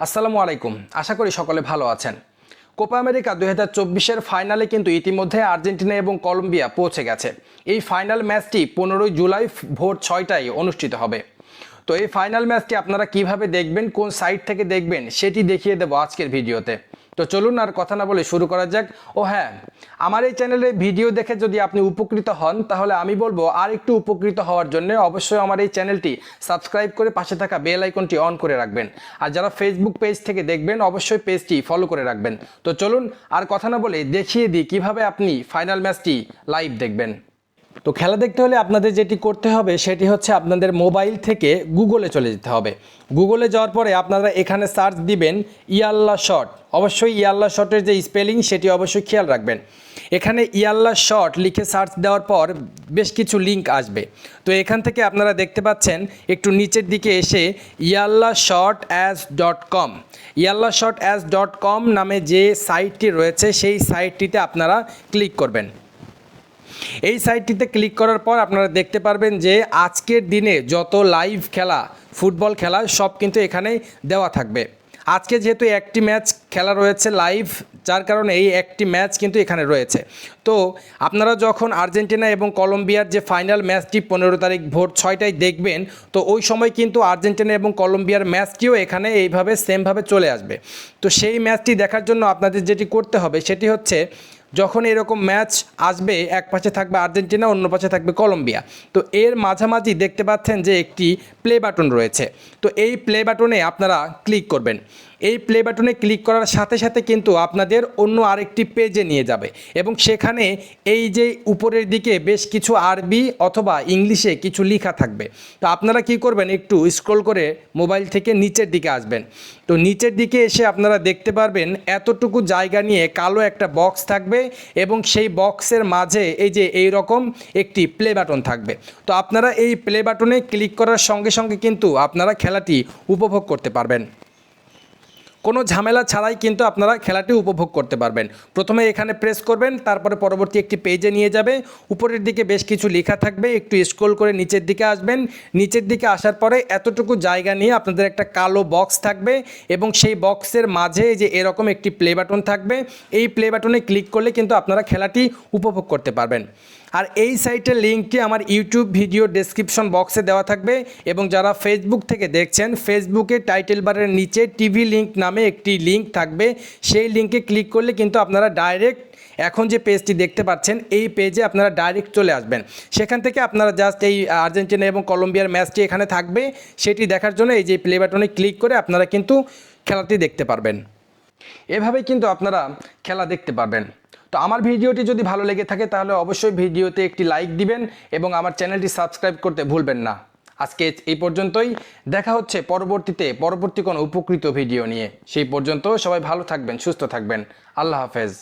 আসসালামু আলাইকুম। আশা করি সকলে ভালো আছেন। কোপা আমেরিকা 2024-এর ফাইনালে কিন্তু ইতিমধ্যে আর্জেন্টিনা এবং কলম্বিয়া পৌঁছে গেছে। এই ফাইনাল ম্যাচটি 15 জুলাই ভোর 6টায় অনুষ্ঠিত হবে। তো এই ফাইনাল ম্যাচটি আপনারা কিভাবে দেখবেন, কোন সাইট থেকে দেখবেন সেটি দেখিয়ে দেবো আজকের ভিডিওতে। তো চলুন আর কথা না বলে শুরু করা যাক। ও হ্যাঁ, আমার এই চ্যানেলে ভিডিও দেখে যদি আপনি উপকৃত হন তাহলে আমি বলবো আর একটু উপকৃত হওয়ার জন্য অবশ্যই আমার এই চ্যানেলটি সাবস্ক্রাইব করে পাশে থাকা বেল আইকনটি অন করে রাখবেন। আর যারা ফেসবুক পেজ থেকে দেখবেন অবশ্যই পেজটি ফলো করে রাখবেন। তো চলুন আর কথা না বলে দেখিয়ে দিই কিভাবে আপনি ফাইনাল ম্যাচটি লাইভ দেখবেন। তো খেলা দেখতে হলে আপনাদের যেটি করতে হবে সেটি হচ্ছে আপনাদের মোবাইল থেকে গুগলে চলে যেতে হবে। গুগলে যাওয়ার পরে আপনারা এখানে সার্চ দিবেন ইয়াল্লা শট। অবশ্যই ইয়াল্লা শটের যে স্পেলিং সেটি অবশ্যই খেয়াল রাখবেন। এখানে ইয়াল্লা শট লিখে সার্চ দেওয়ার পর বেশ কিছু লিঙ্ক আসবে। তো এখান থেকে আপনারা দেখতে পাচ্ছেন একটু নিচের দিকে এসে yallashotaz.com yallashotaz.com নামে যে সাইটটি রয়েছে সেই সাইটটিতে আপনারা ক্লিক করবেন। এই সাইটটিতে ক্লিক করার পর আপনারা দেখতে পারবেন যে আজকের দিনে যত লাইভ খেলা, ফুটবল খেলা সব কিন্তু এখানে দেওয়া থাকবে। আজকে যেহেতু একটি ম্যাচ খেলা রয়েছে লাইভ, যার কারণে এই একটি ম্যাচ কিন্তু এখানে রয়েছে। তো আপনারা যখন আর্জেন্টিনা এবং কলম্বিয়ার যে ফাইনাল ম্যাচটি 15 তারিখ ভোর 6টায় দেখবেন, তো ওই সময় কিন্তু আর্জেন্টিনা এবং কলম্বিয়ার ম্যাচটিও এখানে এইভাবে সেমভাবে চলে আসবে। তো সেই ম্যাচটি দেখার জন্য আপনাদের যেটি করতে হবে সেটি হচ্ছে, যখন এরকম ম্যাচ আসবে এক পাশে থাকবে আর্জেন্টিনা, অন্য পাশে থাকবে কলম্বিয়া, তো এর মাঝামাঝি দেখতে পাচ্ছেন যে একটি প্লে বাটন রয়েছে। তো এই প্লে বাটনে আপনারা ক্লিক করবেন। এই প্লে বাটনে ক্লিক করার সাথে সাথে কিন্তু আপনাদের অন্য আরেকটি পেজে নিয়ে যাবে এবং সেখানে এই যে উপরের দিকে বেশ কিছু আরবি অথবা ইংলিশে কিছু লেখা থাকবে। তো আপনারা কি করবেন, একটু স্ক্রল করে মোবাইল থেকে নিচের দিকে আসবেন। তো নিচের দিকে এসে আপনারা দেখতে পারবেন এতটুকু জায়গা নিয়ে কালো একটা বক্স থাকবে এবং সেই বক্সের মাঝে এই যে এই রকম একটি প্লে বাটন থাকবে। তো আপনারা এই প্লে বাটনে ক্লিক করার সঙ্গে সঙ্গে কিন্তু আপনারা খেলাটি উপভোগ করতে পারবেন। কোনো ঝামেলা ছাড়াই কিন্তু আপনারা খেলাটি উপভোগ করতে পারবেন। প্রথমে এখানে প্রেস করবেন, তারপরে পরবর্তী একটি পেজে নিয়ে যাবে। উপরের দিকে বেশ কিছু লেখা থাকবে, একটু স্ক্রল করে নিচের দিকে আসবেন। নিচের দিকে আসার পরে এতটুকু জায়গা নিয়ে আপনাদের একটা কালো বক্স থাকবে এবং সেই বক্সের মাঝে যে এরকম একটি প্লে বাটন থাকবে। এই প্লে বাটনে ক্লিক করলে কিন্তু আপনারা খেলাটি উপভোগ করতে পারবেন। আর এই সাইটের লিঙ্কটি আমার ইউটিউব ভিডিও ডেসক্রিপশন বক্সে দেওয়া থাকবে এবং যারা ফেসবুক থেকে দেখছেন, ফেসবুকে টাইটেল বারের নিচে টিভি লিঙ্ক নামে একটি লিঙ্ক থাকবে। সেই লিঙ্কে ক্লিক করলে কিন্তু আপনারা ডাইরেক্ট এখন যে পেজটি দেখতে পাচ্ছেন এই পেজে আপনারা ডাইরেক্ট চলে আসবেন। সেখান থেকে আপনারা জাস্ট এই আর্জেন্টিনা এবং কলম্বিয়ার ম্যাচটি এখানে থাকবে, সেটি দেখার জন্য এই যে প্লে বাটনে ক্লিক করে আপনারা কিন্তু খেলাটি দেখতে পারবেন। এভাবেই কিন্তু আপনারা খেলা দেখতে পারবেন। তো আমার ভিডিওটি যদি ভালো লেগে থাকে তাহলে অবশ্যই ভিডিওতে একটি লাইক দিবেন এবং আমার চ্যানেলটি সাবস্ক্রাইব করতে ভুলবেন না। আজকে এই পর্যন্তই, দেখা হচ্ছে পরবর্তী কোনো উপকৃত ভিডিও নিয়ে। সেই পর্যন্ত সবাই ভালো থাকবেন, সুস্থ থাকবেন। আল্লাহ হাফেজ।